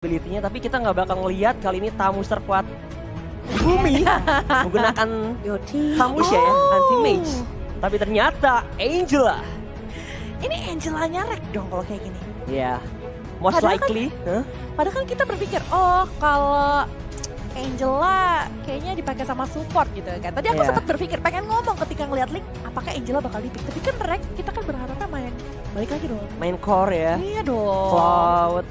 ability-nya, tapi kita nggak bakal ngelihat kali ini Tamus terkuat di bumi menggunakan Tamus ya, anti-mage. Tapi ternyata Angela. Ini Angelanya Rek dong kalau kayak gini. Ya, most Padahal likely. Padahal kan kita berpikir, oh kalau Angela kayaknya dipakai sama support gitu kan. Tadi aku Yeah. sempat berpikir, pengen ngomong ketika ngeliat link, apakah Angela bakal dipick. Tapi kan Rek, kita kan berharapnya main balik lagi dong. Main core ya, Iya dong. Cloud.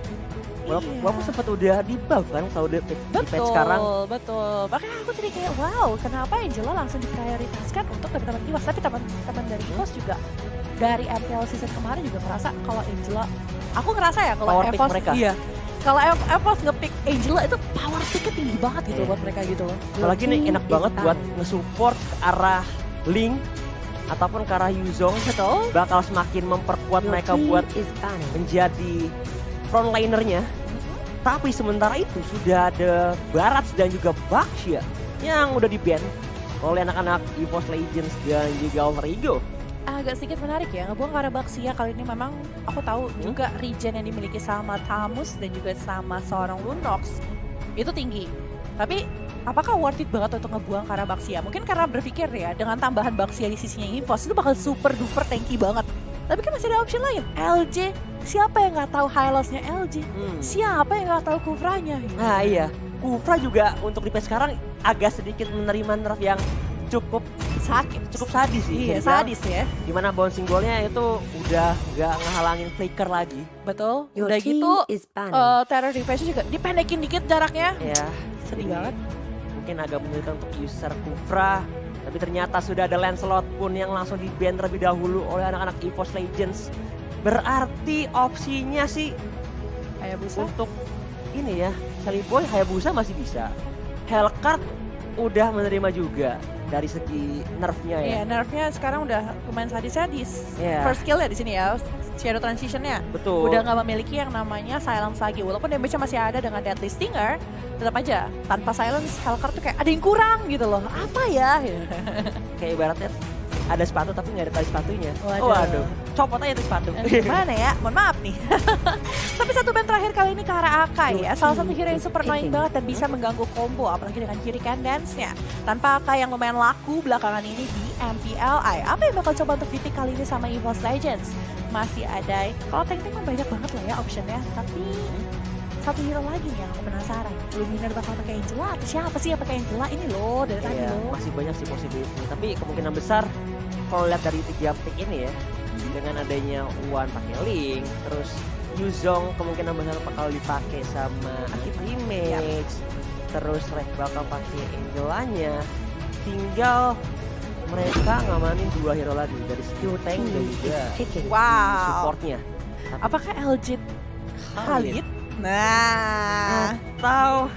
Iya. Walaupun sempat udah di buff kan kalau udah di patch sekarang. Betul. Makanya aku jadi kayak wow, kenapa Angela langsung diprioritaskan untuk teman-teman EVOS. Tapi teman-teman dari EVOS juga dari MPL season kemarin juga ngerasa kalau Angela, aku ngerasa ya kalau Power pick EVOS, mereka. iya. Kalau EVOS nge-pick Angela itu power picknya tinggi banget gitu Iya. buat mereka gitu loh. Apalagi nih enak banget buat nge-support ke arah Link ataupun ke arah Yuzong. Betul. Bakal semakin memperkuat mereka buat menjadi frontlinernya. Tapi sementara itu sudah ada Barats dan juga Baxia yang udah di-ban oleh anak-anak EVOS Legends dan juga Alter Ego. Agak sedikit menarik ya, ngebuang Karabaxia kali ini memang aku tahu juga regen yang dimiliki sama Tamus dan juga sama seorang Lunox itu tinggi. Tapi apakah worth it banget untuk ngebuang Karabaxia? Mungkin karena berpikir ya dengan tambahan Baxia di sisinya EVOS itu bakal super duper tanky banget. Tapi kan masih ada option lain, LJ. Siapa yang nggak tahu highlights-nya LJ? Siapa yang nggak tahu Kufranya? Nah iya, Kufra juga untuk di patch sekarang agak sedikit menerima nerf yang cukup Sakit. cukup sadis sih. Iya, Jadi bilang, sadis ya. Dimana bouncing ballnya itu udah nggak ngehalangin flicker lagi. Betul. Your Udah team gitu, is banned. Terror Defense juga dipendekin dikit jaraknya. Ya, Sedih jadi banget. Mungkin agak menyulitkan untuk user Kufra. Tapi ternyata sudah ada Lancelot pun yang langsung di-ban terlebih dahulu oleh anak-anak EVOS Legends. Berarti opsinya sih Hayabusa. untuk ini ya, Sally Boy, Hayabusa masih bisa. Hellcard udah menerima juga dari segi nerfnya ya. Iya, nerfnya sekarang udah lumayan sadis-sadis. Iya. First skill ya di sini ya, shadow transitionnya. Betul. Udah nggak memiliki yang namanya silence lagi. Walaupun damage-nya masih ada dengan deadly stinger, tetap aja tanpa silence Hellcard tuh kayak ada yang kurang gitu loh. Apa ya? Kayak ibaratnya ada sepatu tapi nggak ada tali sepatunya. Waduh. Copot aja tuh sepatu. Gimana ya? Mohon maaf nih. Tapi satu band terakhir kali ini ke arah Akai ya. Salah satu hero yang super annoying banget dan bisa mengganggu combo. Apalagi dengan Hurricane Dance-nya. Tanpa Akai yang lumayan laku belakangan ini di MPLI. Apa yang bakal coba untuk di-pick kali ini sama EVOS Legends? Masih ada, kalau tank-tank kan banyak banget lah ya optionnya. Tapi satu hero lagi nih yang aku penasaran. Luminer bakal pakai Angela atau siapa sih yang pakai Angela? Ini loh dari tadi Iya, loh. masih banyak sih possibility. Tapi kemungkinan besar kalau lihat dari 3 pick ini ya, dengan adanya Wan pakai Link, terus Yuzong kemungkinan besar bakal dipakai sama Anti-Image, terus Rek bakal pakai Angelanya. Tinggal mereka ngamanin 2 hero lagi dari skill tank dan juga Wow. supportnya. Apakah LJ Khalid? Nah, Atau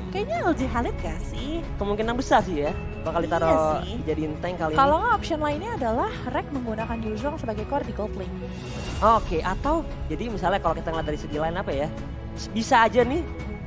kayaknya LJ Khalid gak sih? kemungkinan besar sih ya bakal Iya ditaruh sih. dijadiin tank kali Kalau nggak option lainnya adalah Rek menggunakan Yuzong sebagai core di gold lane. ini. Oke, atau jadi misalnya kalau kita ngeliat dari segi lain apa ya, bisa aja nih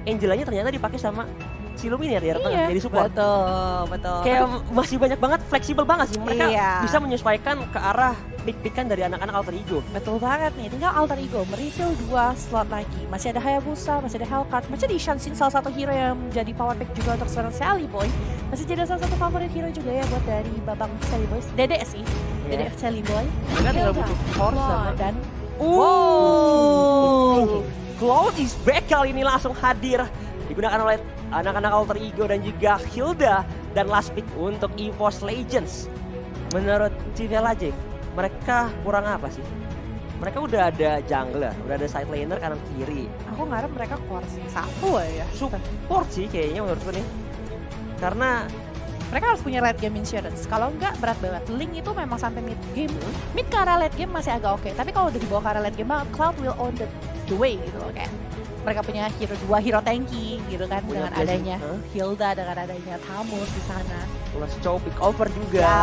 Angelanya ternyata dipakai sama si Luminar ya, jadi support. betul. Kayak masih banyak banget, fleksibel banget sih. Mereka Iya. bisa menyesuaikan ke arah pick-pickan dari anak-anak Alter Ego. Betul banget nih, tinggal Alter Ego merefill 2 slot lagi. Masih ada Hayabusa, masih ada Hellcat, masih ada Ishanshin, salah satu hero yang menjadi power pick juga untuk seorang Sally Boy. Masih jadi salah satu favorit hero juga ya buat dari babang Sally Boy. Dede sih, Dede Sally Boy. Mereka tinggal Hilda, butuh force sama dan Cloud is back kali ini langsung hadir. Digunakan oleh anak-anak Alter Ego dan juga Hilda. Dan last pick untuk EVOS Legends. Menurut Civela Jeff, mereka kurang apa sih? Mereka udah ada jungler, udah ada side laner kanan kiri. aku ngarep mereka core sih satu ya. Support sih kayaknya menurutku nih. Karena Mereka harus punya late game insurance. Kalau enggak berat banget. Link itu memang sampai mid game. Mid ke arah late game masih agak oke. Tapi kalau udah dibawa ke arah late game banget, Cloud will own the way gitu loh kayak. Mereka punya dua hero tanky gitu kan Punya dengan blessing, adanya Hilda, dengan adanya Tamus di sana. plus Chow pick over juga. Ya,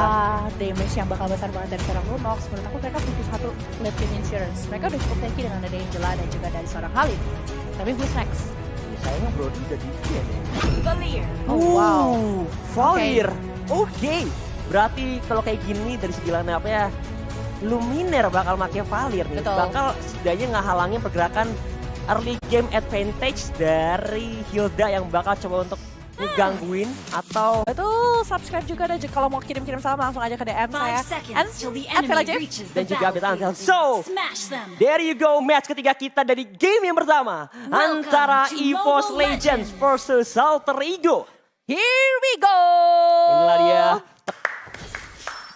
damage yang bakal besar banget dari seorang Lunox. Menurut aku mereka butuh satu late game insurance. Mereka udah cukup tanky dengan ada Angela dan juga dari seorang Khalid. Tapi who's next? Sayangnya Brody udah di ban ya. Oh, wow. Valir. Oke. Berarti kalau kayak gini dari segi line up ya, Luminer bakal pakai Valir nih. Betul. Bakal setidaknya ngehalangin pergerakan early game advantage dari Hilda yang bakal coba untuk ngegangguin atau Betul, subscribe juga dan kalau mau kirim-kirim salam langsung aja ke DM saya. And dan juga update Antel. So, there you go match ketiga kita dari game yang pertama antara EVOS Legends versus Alter Ego. Here we go. Inilah dia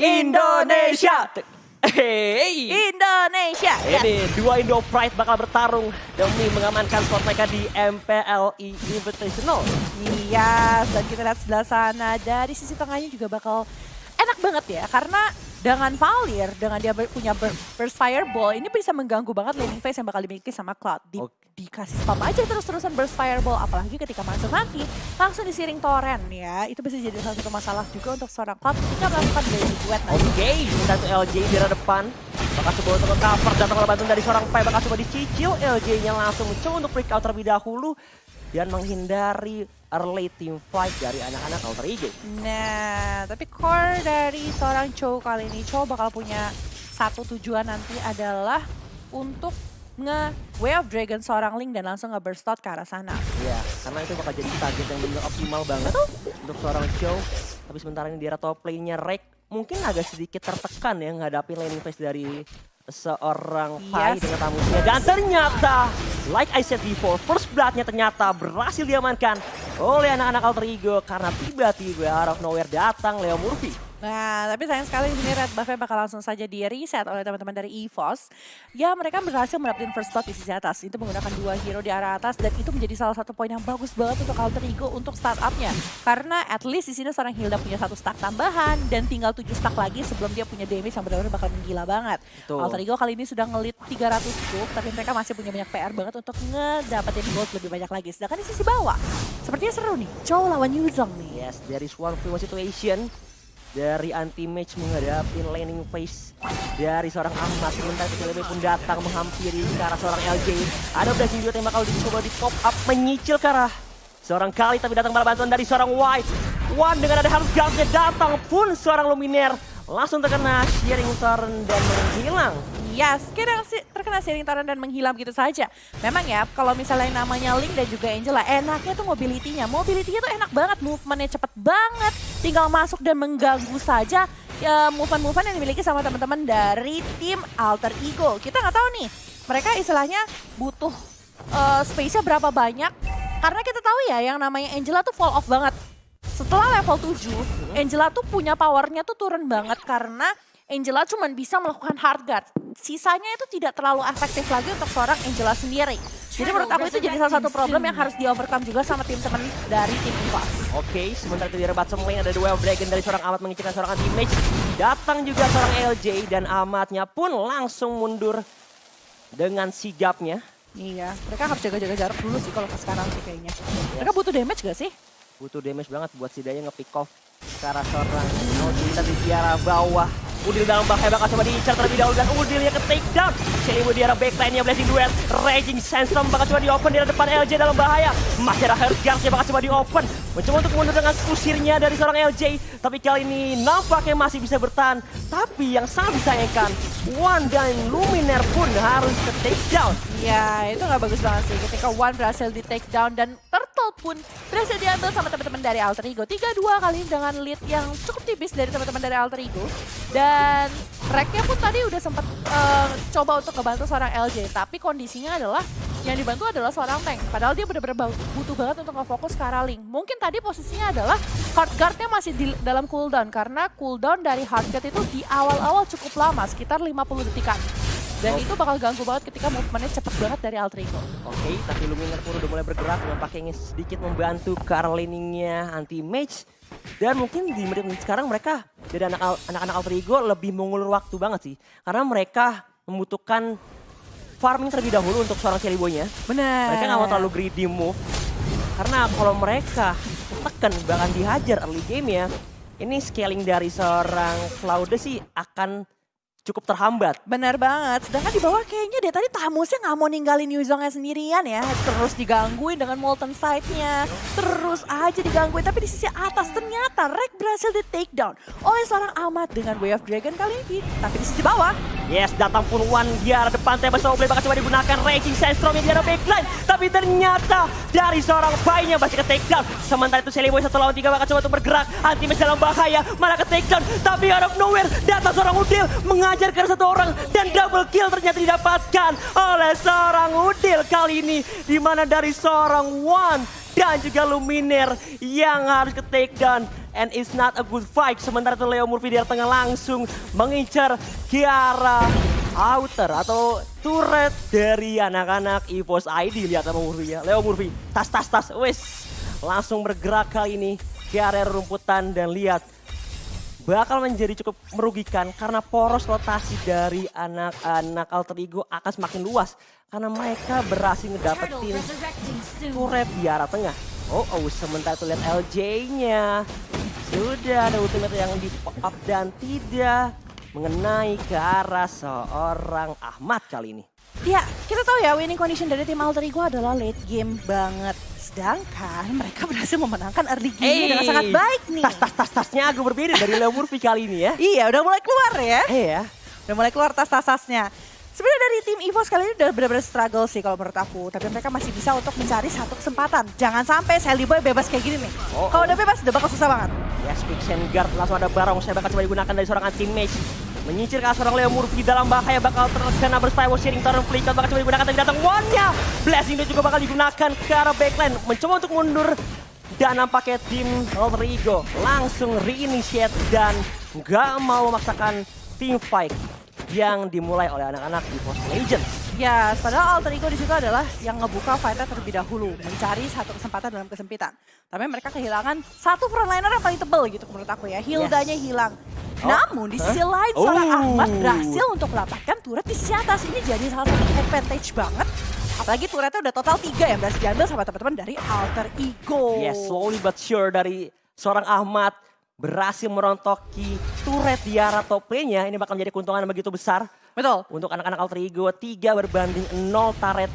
Indonesia. Hey. Indonesia. Yes. Ini dua Indo Pride bakal bertarung demi mengamankan spot mereka di MPLE Invitational. Iya, dan kita lihat sebelah sana dari sisi tengahnya juga bakal enak banget ya, karena dengan Valir, dengan dia punya burst fireball, ini bisa mengganggu banget laning phase yang bakal dimiliki sama Cloud. Dikasih spam aja terus-terusan burst fireball, apalagi ketika masuk nanti langsung disiring torrent ya. Itu bisa jadi salah satu masalah juga untuk seorang Cloud ketika melakukan daily duet nanti. Oke, satu LJ di arah depan. Bakal coba untuk cover, datang oleh bantuan dari seorang Pai, bakal coba dicicil. LJ-nya langsung mencoba untuk break out terlebih dahulu dan menghindari early team fight dari anak-anak Alter Ego. Nah, tapi core dari seorang Chow kali ini, Chow bakal punya satu tujuan nanti adalah untuk Way of Dragon seorang Link dan langsung nge-burst out ke arah sana. Iya, karena itu bakal jadi target yang benar optimal banget untuk seorang Chow. Tapi sementara ini di arah top lane-nya Rek mungkin agak sedikit tertekan ya menghadapi laning phase dari seorang Pai dengan tamunya. Dan ternyata, like I said before, first blood-nya ternyata berhasil diamankan oleh anak-anak Alter Ego karena tiba-tiba out of nowhere datang Leo Murphy. Nah, tapi sayang sekali di sini red buff-nya bakal langsung saja di reset oleh teman-teman dari EVOS. Ya, mereka berhasil mendapatkan first blood di sisi atas. Itu menggunakan dua hero di arah atas dan itu menjadi salah satu poin yang bagus banget untuk Alter Ego untuk startup-nya. Karena at least di sini seorang Hilda punya satu stack tambahan dan tinggal 7 stack lagi sebelum dia punya damage yang benar-benar bakal menggila banget. Betul. Alter Ego kali ini sudah ngelit 300 gold, tapi mereka masih punya banyak PR banget untuk ngedapetin gold lebih banyak lagi. Sedangkan di sisi bawah, sepertinya seru nih. Chow lawan Yuzong nih. Yes, there is one free situation dari anti-match menghadapi laning phase dari seorang Ahmad. Sementara PLB pun datang menghampiri ke arah seorang LJ. Ada blessing juga yang bakal dicoba di pop up menyicil ke arah seorang Kali, tapi datang malah bantuan dari seorang White. One dengan ada Health Guard-nya datang pun seorang Luminaire langsung terkena Shearing Torrent dan menghilang. Yes, terkena Shearing Torrent dan menghilang gitu saja. Memang ya, kalau misalnya namanya Link dan juga Angela, enaknya tuh mobility-nya. Mobility-nya tuh enak banget, movement-nya cepet banget. Tinggal masuk dan mengganggu saja ya, movement-movement yang dimiliki sama teman-teman dari tim Alter Ego. Kita nggak tahu nih, mereka istilahnya butuh space-nya berapa banyak. Karena kita tahu ya, yang namanya Angela tuh fall off banget. Setelah level 7, Angela tuh punya powernya tuh turun banget karena Angela cuma bisa melakukan hard guard. Sisanya itu tidak terlalu efektif lagi untuk seorang Angela sendiri. Jadi menurut aku itu jadi salah satu problem yang harus di-overcome juga sama tim-teman dari tim EVOS. Oke, sementara itu di bottom lane ada Way of Dragon dari seorang Ahmad mengicilkan seorang anti-mage. Datang juga seorang LJ dan Ahmadnya pun langsung mundur dengan sigapnya. Iya, mereka harus jaga-jaga jarak dulu sih kalau ke sekarang sih kayaknya. Mereka butuh damage gak sih? Butuh damage banget buat si Daya nge-pick off ke arah seorang Nodita di arah bawah. Udil dalam bahaya bakal coba diincar terlebih dahulu dan Udilnya ke take down. Celimu di arah backline-nya Blessing Duet. Raging Sandstorm bakal coba di-open di arah depan LJ dalam bahaya. Masih ada Heart Guard-nya bakal coba di-open. Mencoba untuk mundur dengan kusirnya dari seorang LJ. Tapi kali ini nampaknya masih bisa bertahan. Tapi yang sangat disayangkan, One dan Luminaire pun harus ke take down. Ya, itu nggak bagus banget sih ketika One berhasil di take down dan Turtle pun berhasil diambil sama teman-teman dari Alter Ego. 3-2 kali dengan lead yang cukup tipis dari teman-teman dari Alter Ego. Dan Reknya pun tadi udah sempat coba untuk ngebantu seorang LJ. Tapi kondisinya adalah yang dibantu adalah seorang tank. Padahal dia benar-benar butuh banget untuk nge-fokus ke arah Link. Mungkin tadi posisinya adalah hard guard-nya masih di dalam cooldown. Karena cooldown dari hard guard itu di awal-awal cukup lama, sekitar 50 detikan. Dan itu bakal ganggu banget ketika movementnya cepet banget dari Alter Ego. Oke, tapi Luminaire pun udah mulai bergerak dengan pakainya sedikit membantu ke arah laningnya anti-mage. Dan mungkin di menit-menit sekarang mereka dari anak-anak Alter Ego lebih mengulur waktu banget sih. Karena mereka membutuhkan farming terlebih dahulu untuk seorang Celiboy-nya. Benar. Mereka nggak mau terlalu greedy move. Karena kalau mereka tekan bahkan dihajar early game ya, ini scaling dari seorang Cloud sih akan cukup terhambat. Benar banget. Sedangkan di bawah kayaknya dia tadi Tamusnya nggak mau ninggalin Yuzongnya sendirian ya. Terus digangguin dengan Molten Side-nya. Terus aja digangguin. Tapi di sisi atas ternyata Rek berhasil di take down oleh seorang Ahmad dengan Way of Dragon kali ini. Tapi di sisi bawah Yes, datang pun Wan di arah depan. Tembak Soul Blade bakal coba digunakan. Raging Sandstorm di arah backline. Tapi ternyata dari seorang Pai nya masih ke takedown. Sementara itu Shelly Boy 1 lawan 3 bakal coba untuk bergerak. Anti-match dalam bahaya, malah ke takedown. Tapi out of nowhere datang seorang Udil mengajar ke satu orang. Dan double kill ternyata didapatkan oleh seorang Udil kali ini. Dimana dari seorang Wan dan juga Luminaire yang harus ke takedown. And it's not a good fight. Sementara itu Leo Murphy di tengah langsung mengincar ke arah outer atau turret dari anak-anak EVOS ID. Lihat sama Murphy ya. Leo Murphy, tas. Wes, langsung bergerak kali ini ke area rumputan dan lihat. Bakal menjadi cukup merugikan karena poros rotasi dari anak-anak Alter Ego akan semakin luas. Karena mereka berhasil ngedapetin turret di arah tengah. Oh, sementara itu lihat LJ-nya. Sudah ada ultimate yang di pop up dan tidak mengenai ke arah seorang Ahmad kali ini. Ya, kita tahu ya winning condition dari tim Alter Ego adalah late game banget. Sedangkan mereka berhasil memenangkan early game dengan sangat baik nih. Tas-tasnya agak berbeda dari Leo Murphy kali ini ya. Iya, udah mulai keluar ya. Iya. Udah mulai keluar tas-tasnya. Sebenarnya dari tim EVOS kali ini udah benar-benar struggle sih kalau menurut aku. Tapi mereka masih bisa untuk mencari satu kesempatan. Jangan sampai Shelly Boy bebas kayak gini nih. Kalau udah bebas udah bakal susah banget. Yes, Vixen Guard langsung ada barong. Saya bakal coba digunakan dari seorang anti-mage. Menyicir ke seorang Leo Murphy dalam bahaya, bakal terkena berspy sharing turn flicker, bakal coba digunakan tapi datang one-nya. Blessing juga bakal digunakan ke arah backline. Mencoba untuk mundur dan nampaknya tim Alter Ego langsung reinitiate dan nggak mau memaksakan team fight yang dimulai oleh anak-anak di Post Legends. Ya, padahal Alter Ego di situ adalah yang ngebuka fight-nya terlebih dahulu, mencari satu kesempatan dalam kesempitan. Tapi mereka kehilangan satu frontliner yang paling tebel gitu menurut aku ya. Hildanya hilang. Namun di sisi lain seorang Ahmad berhasil untuk mendapatkan turret di sisi atas. Ini jadi salah satu advantage banget. Apalagi turretnya udah total 3 yang berhasil diambil sama teman-teman dari Alter Ego. Yes, slowly but sure dari seorang Ahmad berhasil merontoki turret di arah top lane-nya. Ini bakal menjadi keuntungan yang begitu besar. Betul. Untuk anak-anak Alter Ego 3 berbanding 0 turret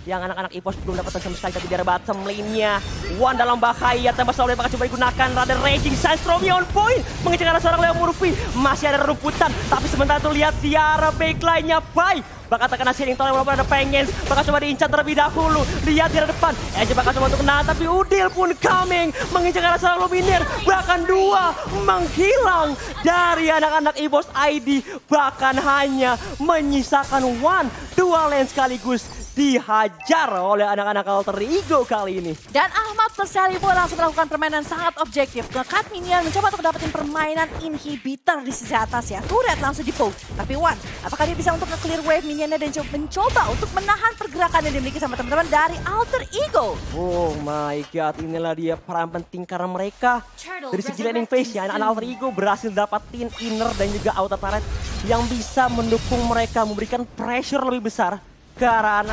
yang anak-anak EVOS belum dapatkan sama sekali tapi di arah bottom lane-nya. One dalam bahaya, tembak Soul Blade bakal coba digunakan. Rada Raging Sandstorm on point. Mengejar arah seorang Leo Murphy. Masih ada rumputan, tapi sementara itu lihat di arah backline-nya Pai. Bakal terkena sharing turn walaupun ada pengen. Bakal coba diincar terlebih dahulu. Lihat di arah depan. Edge bakal coba untuk kena, tapi Udil pun coming. Mengincar arah seorang Luminaire. Bahkan 2 menghilang dari anak-anak EVOS ID. Bahkan hanya menyisakan 2 lane sekaligus dihajar oleh anak-anak Alter Ego kali ini. Dan Ahmad plus Shelly Boy langsung melakukan permainan sangat objektif. Nge-cut minion mencoba untuk dapetin permainan inhibitor di sisi atas ya. Turret langsung di-poke. Tapi Wan, apakah dia bisa untuk nge-clear wave minionnya dan mencoba untuk menahan pergerakan yang dimiliki sama teman-teman dari Alter Ego? Oh my god, inilah dia peran penting karena mereka dari segi laning phase-nya, anak-anak Alter Ego berhasil dapatin inner dan juga outer turret yang bisa mendukung mereka, memberikan pressure lebih besar ke arah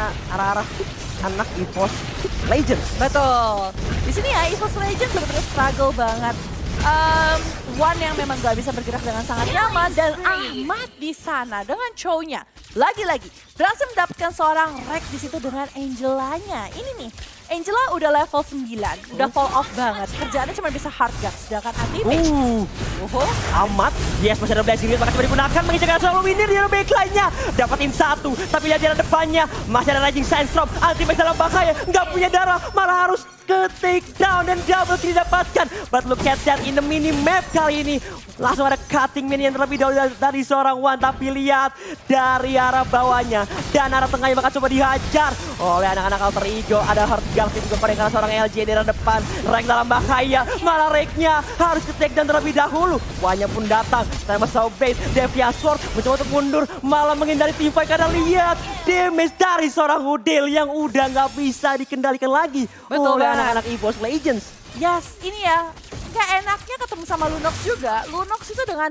anak EVOS Legends. Betul. Di sini ya EVOS Legends benar-benar struggle banget. One yang memang gak bisa bergerak dengan sangat nyaman dan Ahmad di sana dengan Chow-nya lagi-lagi berhasil mendapatkan seorang wreck di situ dengan Angelanya. Ini nih, Angela udah level 9, udah fall off banget. Kerjaannya cuma bisa hard gun, sedangkan anti-mage. Ahmad, yes masih ada blessing, bakal coba digunakan mengincar selalu winner di backline-nya. Dapatin 1, tapi lihat di depannya masih ada Raging Sandstorm, anti-mage dalam bahaya, nggak punya darah, malah harus ke take down dan double kill didapatkan. But look at that in the mini map kali ini. Langsung ada cutting minion terlebih dahulu dari seorang Wan, tapi lihat dari arah bawahnya dan arah tengahnya bakal coba dihajar oleh anak-anak Alter Ego. Ada hard gun juga pada karena seorang LJ di arah depan. Rank dalam bahaya, malah Rank-nya harus ke take down terlebih dahulu. Wannya pun datang, tembak Soul Blade, Deviant Sword mencoba untuk mundur, malah menghindari team fight karena lihat damage dari seorang Udil yang udah nggak bisa dikendalikan lagi oleh anak-anak EVOS Legends. Yes, ini ya, gak enaknya ketemu sama Lunox juga. Lunox itu dengan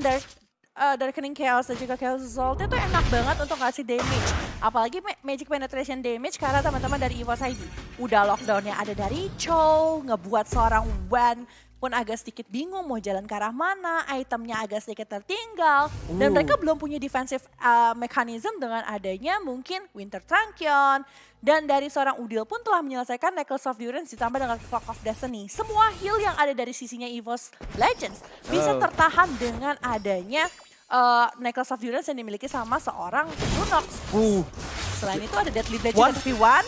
Darkening Chaos dan juga Chaos Assault itu enak banget untuk ngasih damage. Apalagi Magic Penetration damage karena teman-teman dari EVOS ID. Udah lockdownnya ada dari Chow, ngebuat seorang Wan pun agak sedikit bingung mau jalan ke arah mana, itemnya agak sedikit tertinggal. Dan mereka belum punya defensive mechanism dengan adanya mungkin Winter Truncheon. Dan dari seorang Udil pun telah menyelesaikan Necklace of Durance ditambah dengan Clock of Destiny. Semua heal yang ada dari sisinya EVOS Legends bisa tertahan dengan adanya Necklace of Durance yang dimiliki sama seorang Lunox. Selain itu ada Deadly Blade One. juga untuk P1.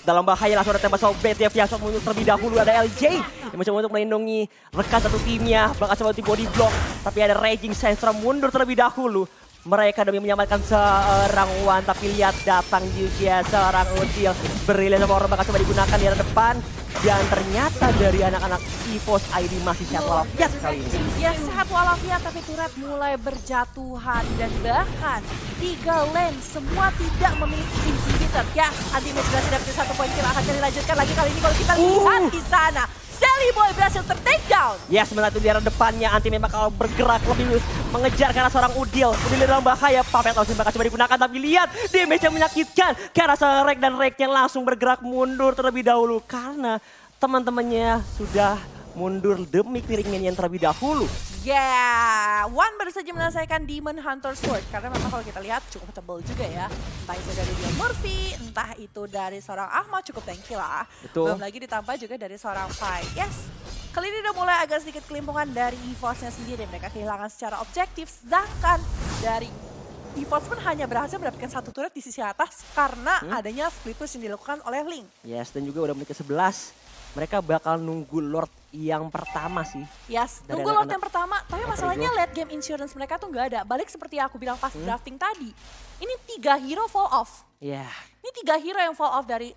Dalam bahaya langsung ada tembak sobet ya. Fiasco muncul terlebih dahulu. Ada LJ yang mencoba untuk melindungi rekan satu timnya. Bakal coba di body block. Tapi ada Raging Sandstorm mundur terlebih dahulu. Mereka demi menyelamatkan seorang Wan. Tapi lihat datang juga seorang Udil. Brilian sama orang bakal coba digunakan di arah depan. Dan ternyata dari anak-anak EVOS ID masih sehat walafiat kali ini. Ya sehat walafiat tapi turret mulai berjatuhan. Dan bahkan 3 lane semua tidak memiliki inhibitor. Ya anti-match berhasil dapetin 1 poin kill. Akan dilanjutkan lagi kali ini kalau kita lihat di sana. Sally Boy berhasil ter-take down. Ya sementara itu di arah depannya Anti memang kalau bergerak lebih mengejar karena seorang Udil. Udil dalam bahaya, Puppet Austin bakal coba digunakan tapi lihat damage yang menyakitkan. Karena seorang Rek dan Reknya langsung bergerak mundur terlebih dahulu. Karena teman-temannya sudah mundur demi piringin yang terlebih dahulu. Yeah, One baru saja menyelesaikan Demon Hunter Sword. Karena memang kalau kita lihat cukup tebal juga ya. Entah itu dari Leon Murphy, entah itu dari seorang Ahmad cukup tanky lah. Betul. Belum lagi ditambah juga dari seorang Pai. Yes, kali ini udah mulai agak sedikit kelimpungan dari EVOS-nya sendiri. Mereka kehilangan secara objektif. Sedangkan dari EVOS pun hanya berhasil mendapatkan 1 turret di sisi atas. Karena adanya split push yang dilakukan oleh Link. Yes, dan juga udah menit ke-11. Mereka bakal nunggu Lord yang pertama sih. Yes, dari nunggu Lord anak-anak yang pertama. Tapi masalahnya late game insurance mereka tuh nggak ada. Balik seperti yang aku bilang pas drafting tadi. Ini 3 hero fall off. Ya, Ini 3 hero yang fall off dari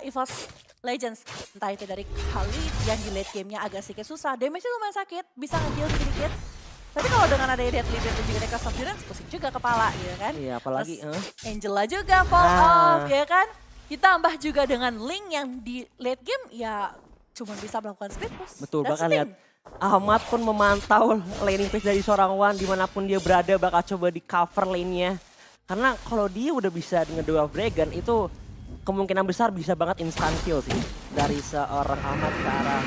EVOS Legends. Entah itu dari Khalid yang di late game-nya agak sedikit susah. Damage-nya lumayan sakit, bisa nge-heal sedikit. Tapi kalau dengan ada Deadly Blade dan juga Necklace of Durance, pusing juga kepala, ya kan? iya apalagi Terus Angela juga fall off, ya kan? Ditambah juga dengan Link yang di late game, ya cuma bisa melakukan split push. betul. That's Bahkan the lihat thing. Ahmad pun memantau laning phase dari seorang Wan dimanapun dia berada bakal coba di cover lane-nya. Karena kalau dia udah bisa nge-duel Dragon itu kemungkinan besar bisa banget instant kill sih. Dari seorang Ahmad ke arah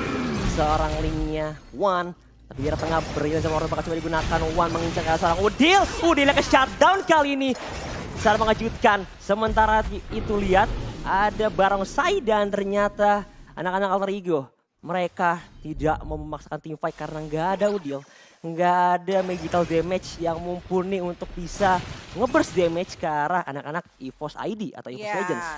seorang Link-nya Wan. Tapi di arah tengah berikan sama orang bakal coba digunakan. Wan mengincar ke arah seorang Udil. Udilnya ke shutdown kali ini. Sangat mengejutkan. Sementara itu lihat ada Barongsai dan ternyata anak-anak Alter Ego. Mereka tidak mau memaksakan team fight karena nggak ada Udil. Nggak ada magical damage yang mumpuni untuk bisa nge-burst damage ke arah anak-anak EVOS ID atau EVOS Legends.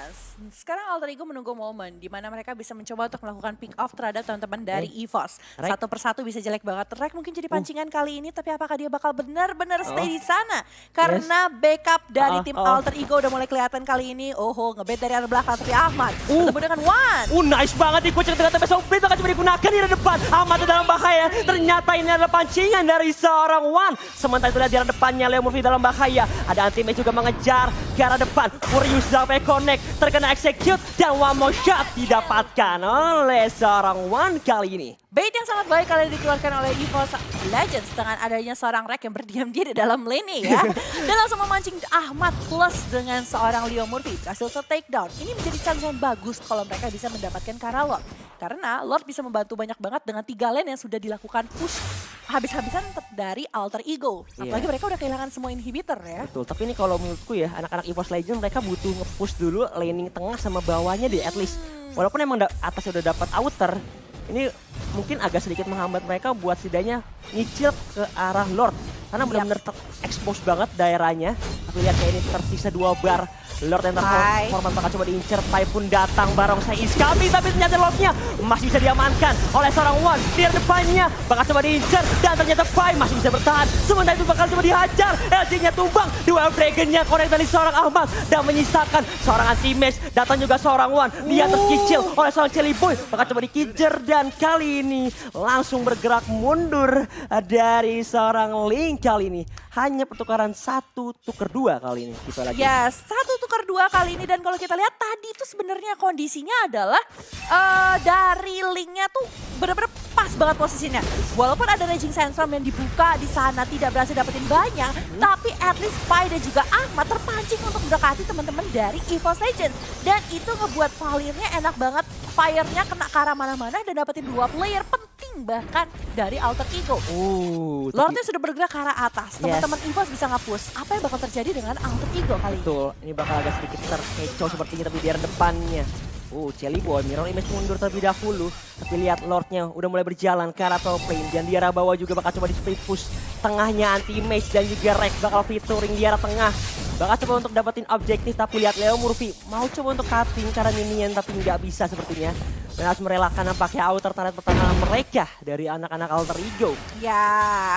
Sekarang Alter Ego menunggu momen di mana mereka bisa mencoba untuk melakukan pick off terhadap teman-teman dari EVOS. Rek. Satu persatu bisa jelek banget. Rek mungkin jadi pancingan kali ini, tapi apakah dia bakal benar-benar stay di sana? Karena backup dari tim Alter Ego udah mulai kelihatan kali ini. Ngebet dari arah belakang tapi Ahmad bertemu dengan Wan. Nice banget dikucek dengan TP Sobrit akan coba digunakan di depan. Ahmad dalam bahaya. Ternyata ini adalah pancingan dari seorang Wan. Sementara itu lihat di arah depannya Leo Murphy dalam bahaya. Ada Anti-Match juga mengejar ke arah depan. Furious sampai connect. Terkena execute. Dan one more shot didapatkan oleh seorang Wan kali ini. Bait yang sangat baik kali dikeluarkan oleh EVOS Legends dengan adanya seorang Rek yang berdiam diri dalam lane ya. Dan langsung memancing Ahmad plus dengan seorang Leo Murphy berhasil ter-takedown. Ini menjadi chance yang bagus kalau mereka bisa mendapatkan Kara Lord. Karena Lord bisa membantu banyak banget dengan 3 lane yang sudah dilakukan push habis-habisan dari Alter Ego. Apalagi mereka udah kehilangan semua inhibitor ya. Betul, tapi ini kalau menurutku ya anak-anak EVOS Legends mereka butuh nge-push dulu laning tengah sama bawahnya deh at least. Walaupun emang atasnya udah dapat outer, ini mungkin agak sedikit menghambat mereka buat setidaknya nyicil ke arah Lord. Karena benar-benar expose banget daerahnya. Tapi lihat kayak ini tersisa 2 bar. Lord yang terformat bakal coba diincer. Pai pun datang, Barongsai is coming. Tapi ternyata Lordnya masih bisa diamankan oleh seorang Wan. Di depannya bakal coba diincer. Dan ternyata Pai masih bisa bertahan. Sementara itu bakal coba dihajar. LG-nya tumbang. Duel Dragon-nya connect dari seorang Ahmad. Dan menyisakan seorang Anti-Match. Datang juga seorang Wan. Di atas kicil oleh seorang Celi Boy. Bakal coba dikejar. Dan kali ini langsung bergerak mundur dari seorang Link kali ini. Hanya pertukaran 1 tuker 2 kali ini. Kita lagi. Ya, 1 tuker 2 kali ini. Dan kalau kita lihat tadi itu sebenarnya kondisinya adalah dari Link-nya tuh benar-benar pas banget posisinya. Walaupun ada Raging Sandstorm yang dibuka di sana tidak berhasil dapetin banyak, tapi at least Pai dan juga Ahmad terpancing untuk mendekati teman-teman dari EVOS Legends. Dan itu ngebuat Valirnya enak banget, fire-nya kena ke arah mana-mana dan dapetin 2 player penting bahkan dari Alter Ego. Lordnya sudah bergerak ke arah atas, teman-teman EVOS bisa nge-push. Apa yang bakal terjadi dengan Alter Ego kali ini? Betul, ini bakal agak sedikit terkecoh sepertinya tapi di arah depannya. Celi Boy, Mirror Image mundur terlebih dahulu. Tapi lihat Lordnya udah mulai berjalan ke arah top lane. Dan di arah bawah juga bakal coba di split push. tengahnya anti-mage dan juga Rex bakal featuring di arah tengah. Bakal coba untuk dapetin objektif, tapi lihat Leo Murphy mau coba untuk cutting karena minion tapi nggak bisa sepertinya. Dan harus merelakan nampaknya outer turret pertahanan mereka dari anak-anak Alter Ego. Ya,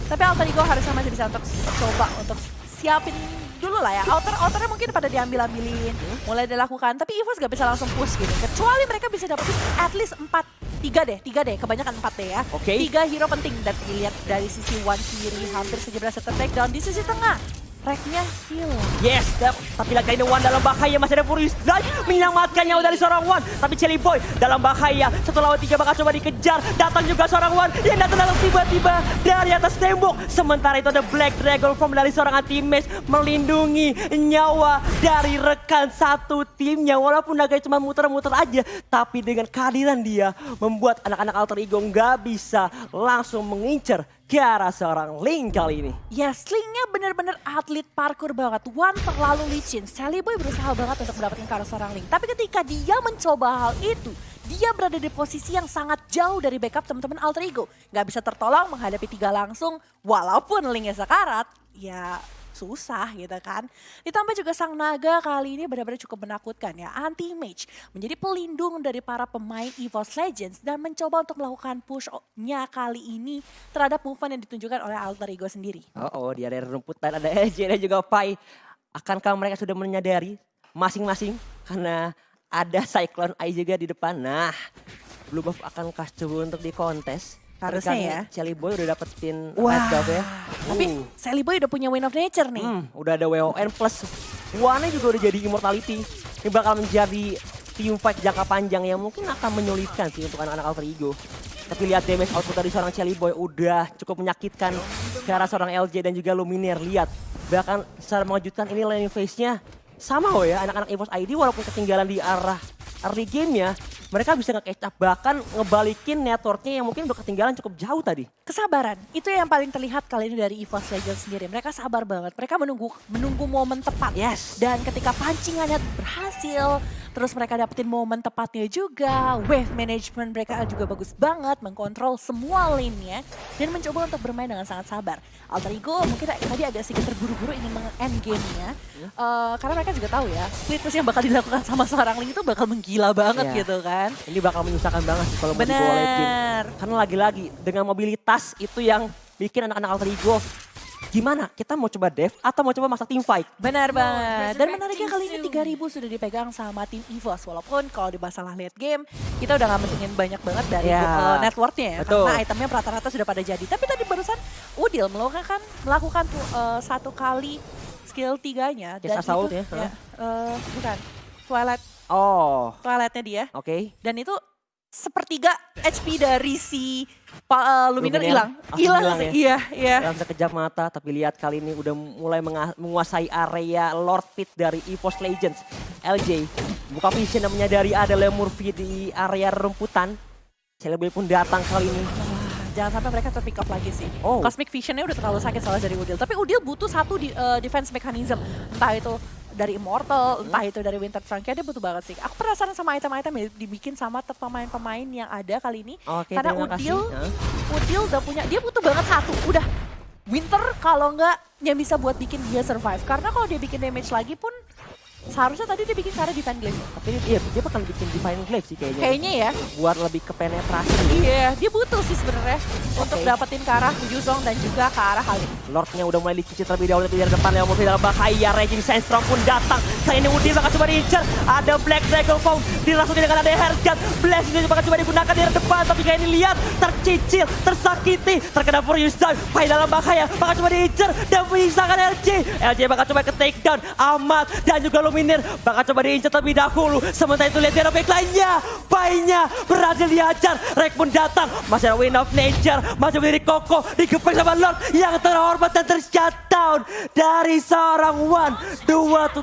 tapi Alter Ego harusnya masih bisa untuk coba untuk siapin dulu lah ya. Outernya mungkin pada diambil-ambilin, mulai dilakukan. Tapi EVOS gak bisa langsung push gitu. Kecuali mereka bisa dapetin at least 3 deh, kebanyakan 4 deh ya. Oke. 3 hero penting dan dilihat dari sisi one kiri hampir saja berhasil take-down. Di sisi tengah, Reknya heal. Yes, tapi lagi ini One dalam bahaya, masih ada Furious Drive menyelamatkan nyawa dari seorang One. Tapi Chelly Boy dalam bahaya, 1 lawan 3 bakal coba dikejar. Datang juga seorang One yang datang tiba-tiba dari atas tembok. Sementara itu ada Black Dragon Form dari seorang anti-mage melindungi nyawa dari rekan satu timnya. Walaupun agak cuma muter-muter aja, tapi dengan kehadiran dia membuat anak-anak Alter Ego nggak bisa langsung mengincar ke arah seorang Link kali ini. Ya, Slingnya bener-bener atlet parkour banget. One terlalu licin. Sally Boy berusaha banget untuk mendapatkan ke arah seorang Link. Tapi ketika dia mencoba hal itu, dia berada di posisi yang sangat jauh dari backup teman-teman Alter Ego. Gak bisa tertolong menghadapi 3 langsung, walaupun Linknya sekarat, ya susah gitu kan. Ditambah juga sang naga kali ini benar-benar cukup menakutkan ya. Anti-mage menjadi pelindung dari para pemain EVOS Legends dan mencoba untuk melakukan push-nya kali ini terhadap movement yang ditunjukkan oleh Alter Ego sendiri. Di area rumputan ada LJ dan juga Pai. Akankah mereka sudah menyadari masing-masing karena ada Cyclone Eye juga di depan. Nah, Blue Buff akan coba untuk di kontes. Harusnya ya. Sally Boy udah dapetin Wah, red buff ya. tapi Sally Boy udah punya Win of Nature nih. Udah ada WON plus One juga udah jadi Immortality. Ini bakal menjadi team fight jangka panjang yang mungkin akan menyulitkan sih untuk anak-anak Alter Ego. Tapi lihat damage output dari seorang Sally Boy udah cukup menyakitkan ke arah seorang LJ dan juga Luminaire. Lihat, bahkan secara mengejutkan ini laning phase-nya sama ya anak-anak EVOS ID walaupun ketinggalan di arah early game-nya. Mereka bisa nge-catch up, bahkan ngebalikin networknya yang mungkin udah ketinggalan cukup jauh tadi. Kesabaran, itu yang paling terlihat kali ini dari EVOS Legends sendiri. Mereka sabar banget, mereka menunggu momen tepat. Yes. Dan ketika pancingannya berhasil, terus mereka dapetin momen tepatnya juga. Wave management mereka juga bagus banget, mengkontrol semua lane-nya. Dan mencoba untuk bermain dengan sangat sabar. Alter Ego mungkin tadi agak sedikit terburu-buru ingin meng-end game-nya. Karena mereka juga tahu ya, split push yang bakal dilakukan sama seorang Link itu bakal menggila banget gitu kan. Ini bakal menyusahkan banget sih kalau mau dibawa late game. Karena lagi-lagi dengan mobilitas itu yang bikin anak-anak Alter Ego gimana? Kita mau coba dev atau mau coba masa team fight? Benar banget. Dan menariknya kali ini 3.000 sudah dipegang sama tim EVOS. Walaupun kalau di masalah late game, kita udah gak mentingin banyak banget dari networknya ya. Betul. Karena itemnya rata-rata sudah pada jadi. Tapi tadi barusan Udil melakukan tuh 1 kali skill 3-nya. Dan Assault itu, ya? Bukan. Toiletnya dia. Oke. Dan itu sepertiga HP dari si Luminaire hilang. Hilang ya? Iya. Dalam sekejap mata, tapi lihat kali ini udah mulai menguasai area Lord Pit dari EVOS Legends. LJ buka vision dan menyadari ada Leo Murphy di area rumputan. Celebrate pun datang kali ini. Jangan sampai mereka terpick up lagi sih. Oh. Cosmic Vision-nya udah terlalu sakit soalnya dari Udil. Tapi Udil butuh satu defense mechanism. Entah itu dari Immortal, entah itu dari Winter Trunk, dia butuh banget sih. Aku penasaran sama item-item yang dibikin sama pemain-pemain yang ada kali ini. Oke, karena terima kasih. Udil udah punya, dia butuh banget satu. Udah Winter kalau nggak yang bisa buat bikin dia survive. Karena kalau dia bikin damage lagi pun seharusnya tadi dia bikin cara Divine Glaive. Tapi dia bakal bikin Divine Glaive sih kayaknya. Kayaknya ya. Buat lebih ke penetrasi. Iya, dia butuh sih sebenarnya untuk dapetin ke arah Yuzong dan juga ke arah Halim. Lordnya udah mulai dicicit terlebih dahulu dari depan. Leo Murphy dalam bahaya. Raging Sandstorm pun datang. Kali ini Udil bakal coba diincar. Ada Black Dragon Form dirasuki dengan ada Hellcat. Blast juga bakal coba digunakan di depan. Tapi kayak ini lihat tercicil, tersakiti, terkena Furious Dive. Pai dalam bahaya. Bakal coba diincar dan menyisakan LJ. LJ bakal coba ke takedown. Ahmad dan juga Luminaire bakal coba diincar terlebih dahulu. Sementara itu lihat di back lainnya. Pai-nya berhasil dihajar. Rek pun datang. Masih ada Win of Nature. Masih berdiri kokoh. Digepek sama Lord yang terhormat dan tershutdown dari seorang One. 2-1.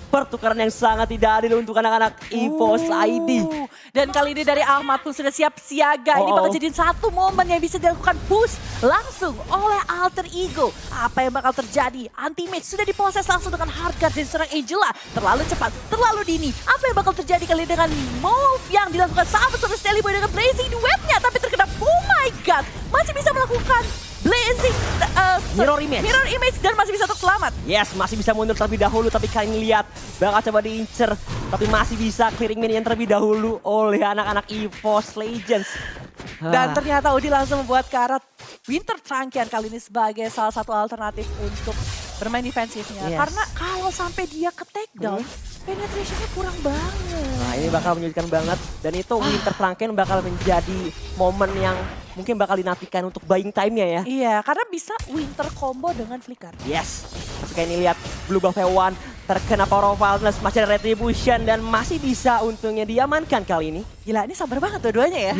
Pertukaran yang sangat tidak adil untuk anak-anak EVOS ID. Dan kali ini dari Ahmad pun sudah siap siaga. Ini bakal jadi satu momen yang bisa dilakukan push langsung oleh Alter Ego. Apa yang bakal terjadi? Anti-mage sudah diproses langsung dengan Hardguard dan serang Angela. Terlalu cepat, terlalu dini. Apa yang bakal terjadi kali ini dengan move yang dilakukan sama Sally Boy dengan Blazing Web-nya. Tapi terkena, oh my god, masih bisa melakukan Blazing Mirror image. Mirror image dan masih bisa untuk selamat. Yes, masih bisa mundur terlebih dahulu, tapi kalian lihat bakal coba diincer, tapi masih bisa clearing minion terlebih dahulu oleh anak-anak EVOS Legends. Dan ternyata Udi langsung membuat karat Winter Trunkian kali ini sebagai salah satu alternatif untuk bermain defensifnya. Yes. Karena kalau sampai dia ke takedown, penetrationnya kurang banget. Nah, ini bakal menyulitkan banget, dan itu Winter Trunkian bakal menjadi momen yang mungkin bakal dinantikan untuk buying time-nya ya. Iya, karena bisa Winter combo dengan Flicker. Yes, tapi kayak ini lihat Blue Buff One terkena Power of Wildness, masih ada Retribution dan masih bisa untungnya diamankan kali ini. Gila, ini sabar banget dua-duanya ya.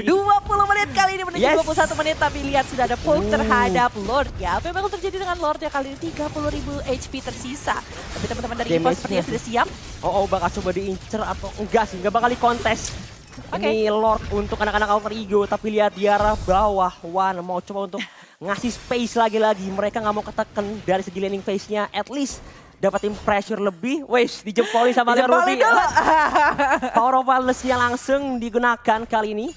20 menit kali ini menuju Yes. 21 menit, tapi lihat sudah ada poke terhadap Lord ya. Apa yang bakal terjadi dengan Lord ya kali ini? 30.000 HP tersisa. Tapi teman-teman dari EVOS sepertinya sudah siap. Oh, bakal coba diincer atau enggak sih? Enggak bakal dikontes. Ini Lord untuk anak-anak Alter Ego, tapi lihat di arah bawah. Wan mau coba untuk ngasih space lagi-lagi. Mereka nggak mau ketekan dari segi landing phase-nya. At least dapatin pressure lebih. Wes, dijempolin sama Leo Ruby. Power of Wildness-nya langsung digunakan kali ini.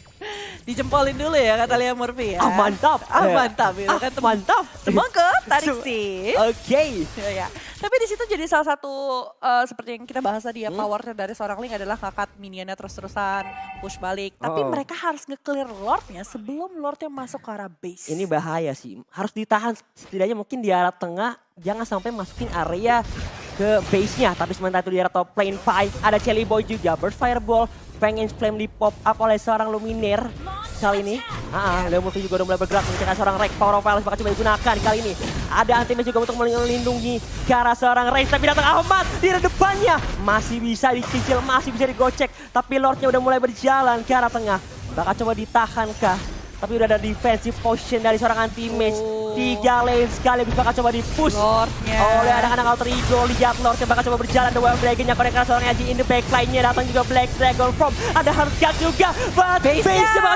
Dijempolin dulu ya kata Lea Murphy ya. Mantap. Mantap itu kan Mantap. Semoga tarik sih. Oke. Ya. Tapi di situ jadi salah satu seperti yang kita bahas tadi ya, power dari seorang Link adalah ngangkat minionnya terus-terusan push balik. Tapi mereka harus nge-clear Lordnya sebelum Lordnya masuk ke arah base. Ini bahaya sih. Harus ditahan setidaknya mungkin di arah tengah. Jangan sampai masukin area ke base-nya. Tapi sementara itu di arah top lane 5 ada Chelly Boy juga. Burst Fireball. Pengen flame di pop up oleh seorang Luminaire kali ini. Leo Murphy juga udah mulai bergerak mencari seorang Rex. Power of Violence bakal coba digunakan kali ini. Ada anti-match juga untuk melindungi ke arah seorang Rex. Tapi datang Ahmad di depannya. Masih bisa dicicil, masih bisa digocek. Tapi Lordnya udah mulai berjalan ke arah tengah. Bakal coba ditahan kah? Tapi udah ada defensive potion dari seorang anti-match. 3 lane sekali bakal coba di-push oleh anak-anak Alter Ego. Lihat Lordnya bakal coba berjalan. The Wild Dragon-nya connect seorang Yaji in the backline-nya. Datang juga Black Dragon from. Ada Heartguard juga. But base-nya bakal coba